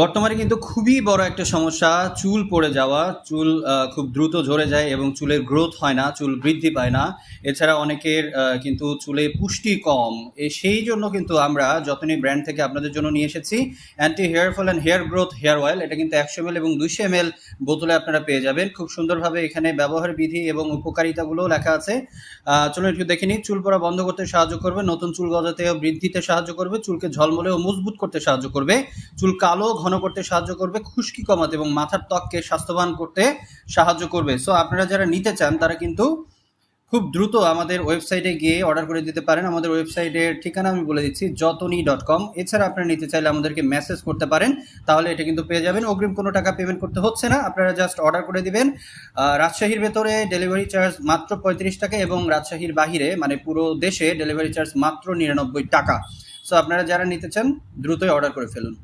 বর্তমানে কিন্তু খুবই বড় একটা সমস্যা চুল পড়ে যাওয়া। চুল খুব দ্রুত ঝরে যায় এবং চুলের গ্রোথ হয় না, চুল বৃদ্ধি পায় না। এছাড়া অনেকের কিন্তু চুলে পুষ্টি কম। সেই জন্য কিন্তু আমরা যতনি ব্র্যান্ড থেকে আপনাদের জন্য নিয়ে এসেছি anti hair fall and hair growth hair oil. এটা কিন্তু 100 ml এবং 200 ml বোতলে আপনারা পেয়ে যাবেন। খুব সুন্দরভাবে এখানে ব্যবহার বিধি এবং উপকারিতাগুলোও লেখা আছে। চলুন একটু দেখে নিই। চুল পড়া বন্ধ করতে সাহায্য করবে, নতুন চুল গজাতে ও বৃদ্ধিতে সাহায্য করবে, চুলকে ঝলমলে ও মজবুত করতে সাহায্য করবে, চুল কালো ঘন করতে সাহায্য করবে, খুশকি কমাতে এবং মাথার ত্বককে স্বাস্থ্যবান করতে সাহায্য করবে। সো আপনারা যারা নিতে চান তারা কিন্তু খুব দ্রুত আমাদের ওয়েবসাইটে গিয়ে অর্ডার করে দিতে পারেন। আমাদের ওয়েবসাইটের ঠিকানা আমি বলে দিচ্ছি, যতনি.com। এছাড়া আপনারা নিতে চাইলে আমাদেরকে মেসেজ করতে পারেন, তাহলে এটা কিন্তু পেয়ে যাবেন। অগ্রিম কোনো টাকা পেমেন্ট করতে হচ্ছে না, আপনারা জাস্ট অর্ডার করে দিবেন। রাজশাহীর ভেতরে ডেলিভারি চার্জ মাত্র 35 টাকা এবং রাজশাহীর বাহিরে মানে পুরো দেশে ডেলিভারি চার্জ মাত্র 99 টাকা। সো আপনারা যারা নিতে চান দ্রুতই অর্ডার করে ফেলুন।